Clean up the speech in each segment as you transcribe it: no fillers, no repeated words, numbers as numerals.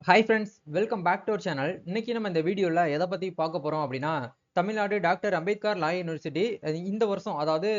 Hi friends, welcome back to our channel. இன்னைக்கு நம்ம இந்த வீடியோல எதை பத்தி பார்க்க போறோம் அப்படின்னா, Tamil Nadu doctor Ambedkar law university இந்த வருஷம் அதாவது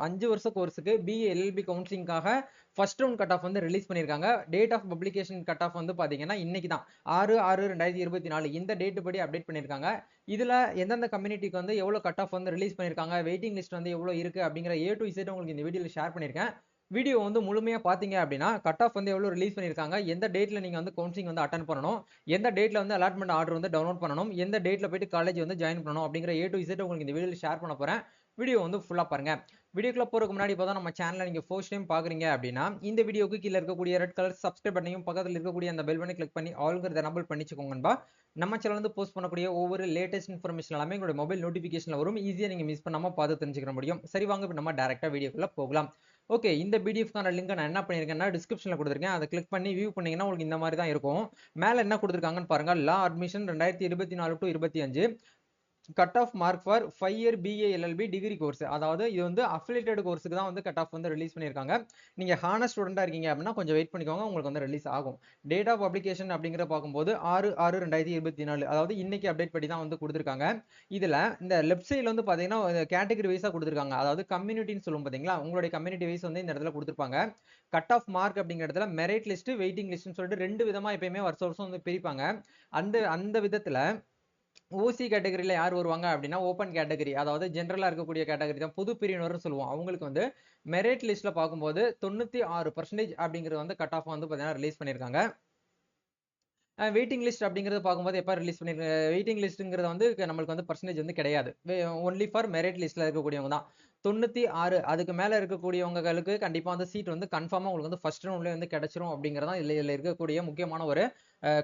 5 வருஷ கோர்ஸுக்கு பிஏ எல்எல்பி கவுன்சிலிங்காக ஃபர்ஸ்ட் ரவுண்ட் கட் ஆஃப் வந்து ரிலீஸ் பண்ணியிருக்காங்க. Date of publication cut off வந்து பாத்தீங்கன்னா இன்னைக்கு தான் 6/6/2024 இந்த டேட் படி அப்டேட் பண்ணியிருக்காங்க. இதுல எந்தெந்த கம்யூனிட்டிக்கு வந்து எவ்வளவு கட் ஆஃப் வந்து ரிலீஸ் பண்ணியிருக்காங்க, வெயிட்டிங் லிஸ்ட் வந்து எவ்வளவு இருக்கு அப்படிங்கிற A to Z உங்களுக்கு இந்த வீடியோல ஷேர் பண்ணியிருக்கேன். வீடியோ வந்து முழுமையா பாத்தீங்க அப்படின்னா கட் ஆஃப் வந்து எவ்வளவு ரிலீஸ் பண்ணியிருக்காங்க, எந்த டேட்ல நீங்க வந்து கவுன்சிலிங் வந்து அட்டன் பண்ணணும், எந்த டேட்ல வந்து அலாட்மெண்ட் ஆர்டர் வந்து டவுன்லோட் பண்ணணும், எந்த டேட்ல போயிட்டு காலேஜ் வந்து ஜாயின் பண்ணணும் அப்படிங்கிற A to Z உங்களுக்கு இந்த வீடியோல ஷேர் பண்ண போறேன். வீடியோ வந்து ஃபுல்லா பாருங்க. வீடியோக்குள்ள போறதுக்கு முன்னாடி இப்பதான் நம்ம சேனலை நீங்க ஃபர்ஸ்ட் டைம் பாக்குறீங்க அப்படின்னா இந்த வீடியோக்கு கீழ இருக்கக்கூடிய ரெட் கலர் சப்ஸ்கிரைப் பட்டனையும் பக்கத்துல இருக்கக்கூடிய அந்த பெல் பட்டனை கிளிக் பண்ணி ஆல்ங்கிறத எனபிள் பண்ணிச்சுக்கோங்கன்பா. நம்ம சேனல் வந்து போஸ்ட் பண்ணக்கூடிய ஒவ்வொரு லேட்டஸ்ட் இன்ஃபர்மேஷன் எல்லாமே உங்களுடைய மொபைல் நோட்டிபிகேஷன்ல வரும். ஈஸியா நீங்க மிஸ் பண்ணாம பார்த்து தெரிஞ்சுக்க முடியும். சரி, வாங்க இப்ப நம்ம டைரக்டா வீடியோக்குள்ள போகலாம். ஓகே, இந்த பிடிஎஃப்கான லிங்க் நான் என்ன பண்ணிருக்கேன்னா டிஸ்கிரிப்ஷன்ல கொடுத்துருக்கேன். அதை கிளிக் பண்ணி வியூ பண்ணீங்கன்னா உங்களுக்கு இந்த மாதிரி தான் இருக்கும். மேல என்ன கொடுத்துருக்காங்கன்னு பாருங்க. Law admission 2024 to 25 cut off mark for 5 year BA LLB degree course. அதாவது இது வந்து அஃபிலியேட்டட் கோர்ஸுக்கு தான் வந்து கட் ஆஃப் வந்து ரிலீஸ் பண்ணியிருக்காங்க. நீங்க ஹானர் ஸ்டூடெண்டா இருக்கீங்க அப்படின்னா கொஞ்சம் வெயிட் பண்ணிக்கோங்க, உங்களுக்கு வந்து ரிலீஸ் ஆகும். டேட் ஆஃப் பப்ளிகேஷன் அப்படிங்கிற பார்க்கும்போது 6/6/2024, அதாவது இன்னைக்கு அப்டேட் படி தான் வந்து கொடுத்துருக்காங்க. இதுல இந்த லெஃப்ட் சைட்ல வந்து பாத்தீங்கன்னா கேட்டகரி வைஸா கொடுத்துருக்காங்க. அதாவது கம்யூனிட்டின்னு சொல்லுவோம் பாத்தீங்களா, உங்களுடைய கம்யூனிட்டி வைஸ் வந்து இந்த இடத்துல கொடுத்துருப்பாங்க. கட் ஆஃப் மார்க் அப்படிங்கிற இடத்துல மெரிட் லிஸ்ட், வெயிட்டிங் லிஸ்ட்னு சொல்லிட்டு ரெண்டு விதமா எப்பயுமே வருஷம் வருஷம் வந்து பிரிப்பாங்க. அந்த அந்த விதத்துல ஓசி கேட்டகரியில யார் வருவாங்க அப்படின்னா ஓப்பன் கேட்டகரி, அதாவது ஜென்ரலா இருக்கக்கூடிய கேட்டகரி தான் பொது பிரிவினர்னு சொல்லுவோம். அவங்களுக்கு வந்து மெரிட் லிஸ்ட்ல பார்க்கும்போது 96% அப்படிங்கிறது வந்து கட் ஆஃப் வந்து பாத்தீங்கன்னா ரிலீஸ் பண்ணியிருக்காங்க. வெயிட்டிங் லிஸ்ட் அப்படிங்கிறது பார்க்கும்போது எப்போ ரிலீஸ் பண்ணிருக்காங்க, வெயிட்டிங் லிஸ்ட்ங்கிறது வந்து நம்மளுக்கு வந்து பர்சன்டேஜ் வந்து கிடையாது. ஒன்லி ஃபார் மெரிட் லிஸ்ட்ல இருக்கக்கூடியவங்க தான் 96. அதுக்கு மேல இருக்கக்கூடியவங்களுக்கு கண்டிப்பா வந்து சீட் வந்து கன்ஃபார்மா உங்களுக்கு வந்து ஃபர்ஸ்ட் ரவுண்ட்லயே வந்து கிடைச்சிரும் அப்படிங்கறதா இதுல இருக்கக்கூடிய முக்கியமான ஒரு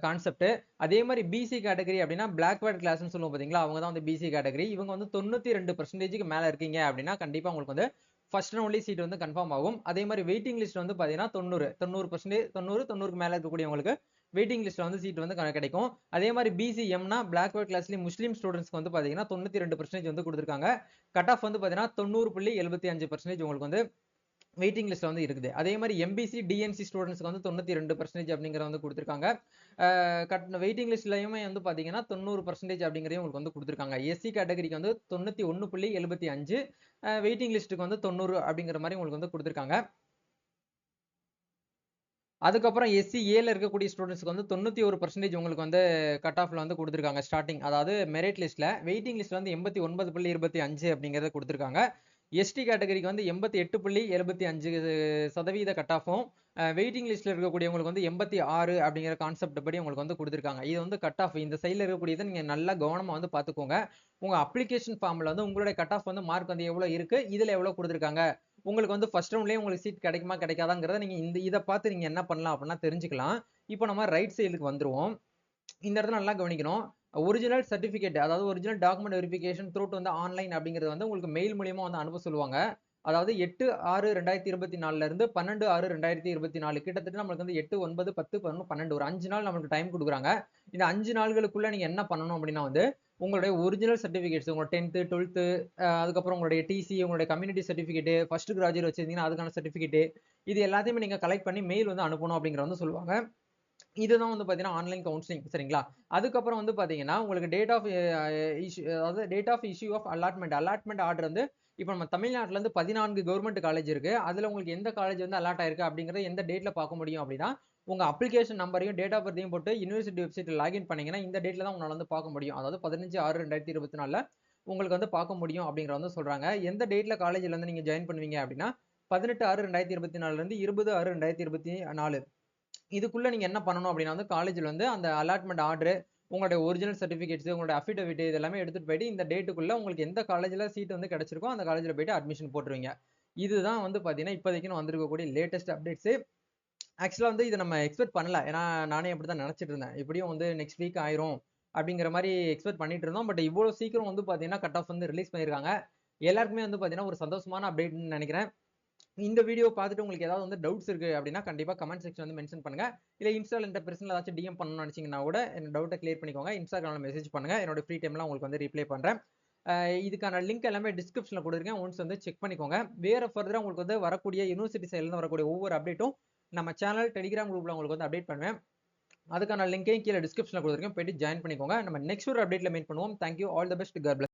கான்செப்ட். அதே மாதிரி பிசி கேட்டகரி அப்படின்னா பிளாக்வேர்ட் கிளாஸ்னு சொல்லுவோம் பாத்தீங்களா, அவங்க தான் வந்து பிசி கேட்டகரி. இவங்க வந்து 92% மேல இருக்கீங்க அப்படின்னா கண்டிப்பா உங்களுக்கு வந்து ஃபர்ஸ்ட் ரவுண்ட்லயே சீட் வந்து கன்ஃபார்ம் ஆகும். அதே மாதிரி வெயிட்டிங் லிஸ்ட் வந்து பாத்தீங்கன்னா 90% 90 மேல இருக்கக்கூடியவங்களுக்கு வெயிட்டிங் லிஸ்ட்ல வந்து சீட் வந்து கிடைக்கும். அதே மாதிரி பிசிஎம்னா பிளாக்வேர்ட் கிளாஸ்லயும் முஸ்லீம் ஸ்டூடெண்ட்ஸ்க்கு வந்து பாத்தீங்கன்னா 92% வந்து கொடுத்துருக்காங்க. கட் ஆஃப் வந்து பாத்தீங்கன்னா 90.75% உங்களுக்கு வந்து வெயிட்டிங் லிஸ்ட்ல வந்து இருக்குது. அதே மாதிரி எம்பிசி டிஎன்சி ஸ்டூடெண்ட்ஸ்க்கு வந்து 92% அப்படிங்கிற வந்து கொடுத்துருக்காங்க. வெயிட்டிங் லிஸ்ட்லயுமே வந்து பாத்தீங்கன்னா 90% அப்படிங்கறதையும் உங்களுக்கு வந்து கொடுத்துருக்காங்க. எஸ்சி கேட்டகரிக்கு வந்து 91.75, வெயிட்டிங் லிஸ்ட்டுக்கு வந்து 90 அப்படிங்கிற மாதிரி உங்களுக்கு வந்து கொடுத்துருக்காங்க. அதுக்கப்புறம் எஸ்சி ஏல இருக்கக்கூடிய ஸ்டூடெண்ட்ஸ்க்கு வந்து 91% உங்களுக்கு வந்து கட் ஆஃப்ல வந்து கொடுத்துருக்காங்க ஸ்டார்டிங், அதாவது மெரிட் லிஸ்ட்ல. வெயிட்டிங் லிஸ்ட்ல வந்து 89.25 அப்படிங்கறத கொடுத்துருக்காங்க. எஸ்டி கேட்டகரிக்கு வந்து 88.75% கட் ஆஃபும், வெயிட்டிங் லிஸ்ட்ல இருக்கக்கூடியவங்களுக்கு வந்து 86 அப்படிங்கிற கான்செப்ட் படி உங்களுக்கு வந்து கொடுத்துருக்காங்க. இது வந்து கட் ஆஃப் இந்த சைட்ல இருக்கக்கூடியதை நீங்க நல்லா கவனமா வந்து பாத்துக்கோங்க. உங்க அப்ளிகேஷன் ஃபார்ம்ல வந்து உங்களுடைய கட் ஆஃப் வந்து மார்க் வந்து எவ்வளவு இருக்கு, இதுல எவ்வளவு கொடுத்துருக்காங்க, உங்களுக்கு வந்து ஃபர்ஸ்ட் ரவுண்ட்லயே உங்களுக்கு சீட் கிடைக்குமா கிடைக்காதாங்கிறத நீங்க இதை பார்த்து நீங்க என்ன பண்ணலாம் அப்படின்னா தெரிஞ்சுக்கலாம். இப்போ நம்ம ரைட் சைடுக்கு வந்துருவோம். இந்த இடத்துல நல்லா கவனிக்கணும். ஒரிஜினல் சர்டிபிகேட், அதாவது ஒரிஜினல் டாக்குமெண்ட் வெரிஃபிகேஷன் த்ரூட் வந்து ஆன்லைன் அப்படிங்கிறது வந்து உங்களுக்கு மெயில் மூலியமா வந்து அனுப்ப சொல்லுவாங்க. அதாவது 8/6/2024 இருந்து 12/6/2024, கிட்டத்தட்ட நம்மளுக்கு வந்து 8, 9, 10, 11, 12 ஒரு 5 நாள் நம்மளுக்கு டைம் கொடுக்குறாங்க. இந்த 5 நாள்களுக்குள்ள நீங்க என்ன பண்ணணும் அப்படின்னா வந்து உங்களுடைய ஒரிஜினல் சர்டிபிகேட்ஸ், உங்க 10th 12th, அதுக்கப்புறம் உங்களுடைய டிசி, உங்களுடைய கம்யூனிட்டி சர்டிபிகேட், ஃபர்ஸ்ட் கிராஜுவேட் வச்சிருந்தீங்கன்னா அதுக்கான சர்டிபிகேட், இது எல்லாத்தையுமே நீங்க கலெக்ட் பண்ணி மெயில் வந்து அனுப்பணும் அப்படிங்கிற வந்து சொல்லுவாங்க. இதுதான் வந்து பாத்தீங்கன்னா ஆன்லைன் கவுன்சிலிங், சரிங்களா? அதுக்கப்புறம் வந்து பாத்தீங்கன்னா உங்களுக்கு டேட் ஆஃப் இஷ்யூ, அதாவது date of issue of allotment order வந்து இப்போ நம்ம தமிழ்நாட்டுல இருந்து 14 கவர்மெண்ட் காலேஜ் இருக்கு. அதுல உங்களுக்கு எந்த காலேஜ் வந்து அலாட் ஆயிருக்கு அப்படிங்கறத எந்த டேட்ல பார்க்க முடியும் அப்படின்னா உங்க அப்ளிகேஷன் நம்பரையும் டேட் ஆஃப் பர்த்தையும் போட்டு யூனிவர்சிட்டி வெப்சைட்ல லாகின் பண்ணீங்கன்னா இந்த டேட்ல தான் உங்களால வந்து பார்க்க முடியும். அதாவது 15/6/2024 உங்களுக்கு வந்து பார்க்க முடியும் அப்படிங்கிற வந்து சொல்றாங்க. எந்த டேட்ல காலேஜ்ல இருந்து நீங்க ஜாயின் பண்ணுவீங்க அப்படின்னா 18/6/2024 இருந்து 20/6/2024 இதுக்குள்ள நீங்க என்ன பண்ணணும் அப்படின்னா வந்து காலேஜ்ல வந்து அந்த அலாட்மெண்ட் ஆர்டர், உங்களுடைய ஒரிஜினல் சர்டிபிகேட்ஸ், உங்களுடைய அஃபிடவிட் இது எல்லாமே எடுத்துட்டு போயிட்டு இந்த டேட்டுக்குள்ள உங்களுக்கு எந்த காலேஜ்ல சீட் வந்து கிடைச்சிருக்கோ அந்த காலேஜ்ல போயிட்டு அட்மிஷன் போட்டுருவீங்க. இதுதான் வந்து பாத்தீங்கன்னா இப்போதைக்கு வந்திருக்கக்கூடிய லேட்டஸ்ட் அப்டேட்ஸ். ஆக்சுவலா வந்து இதை நம்ம எக்ஸ்பெக்ட் பண்ணல. ஏன்னா நானே அப்படிதான் நினைச்சிட்டு இருந்தேன். எப்படியும் வந்து நெக்ஸ்ட் வீக் ஆயிரும் அப்படிங்கிற மாதிரி எக்ஸ்பெக்ட் பண்ணிட்டு இருந்தோம். பட் இவ்வளவு சீக்கிரம் வந்து பாத்தீங்கன்னா கட் ஆஃப் வந்து ரிலீஸ் பண்ணிருக்காங்க. எல்லாருக்குமே வந்து பாத்தீங்கன்னா ஒரு சந்தோஷமான அப்டேட்னு நினைக்கிறேன். இந்த வீடியோ பார்த்துட்டு உங்களுக்கு ஏதாவது வந்து டவுட்ஸ் இருக்கு அப்படின்னா கண்டிப்பா கமெண்ட் செக்ஷன் வந்து மென்ஷன் பண்ணுங்க. இல்ல இன்ஸ்டால இந்த பர்சனல் ஏதாச்சும் டிஎம் பண்ணணும்னு நினைச்சீங்கன்னா கூட என்ன டவுட்டை கிளியர் பண்ணிக்கோங்க. இன்ஸ்டாகிராம்ல மெசேஜ் பண்ணுங்க. என்னோட ஃப்ரீ டைம்ல உங்களுக்கு வந்து ரிப்ளை பண்றேன். இதுக்கான லிங்க் எல்லாமே டிஸ்கிரிப்ஷன்ல கொடுத்துருக்கேன். ஒன்ஸ் வந்து செக் பண்ணிக்கோங்க. வேற ஃபர்தரா உங்களுக்கு வந்து வரக்கூடிய யூனிவர்சிட்டி சைட்ல இருந்து வரக்கூடிய ஒவ்வொரு அப்டேட்டும் நம்ம சேனல் டெலிகிராம் குரூப்ல உங்களுக்கு வந்து அப்டேட் பண்ணுவேன். அதுக்கான லிங்கையும் கீழே டிஸ்கிரிப்ஷன்ல கொடுத்துருக்கேன், போயிட்டு ஜாயின் பண்ணிக்கோங்க. நம்ம நெக்ஸ்ட் ஒரு அப்டேட்ல மீட் பண்ணுவோம். Thank you, all the best, God plus.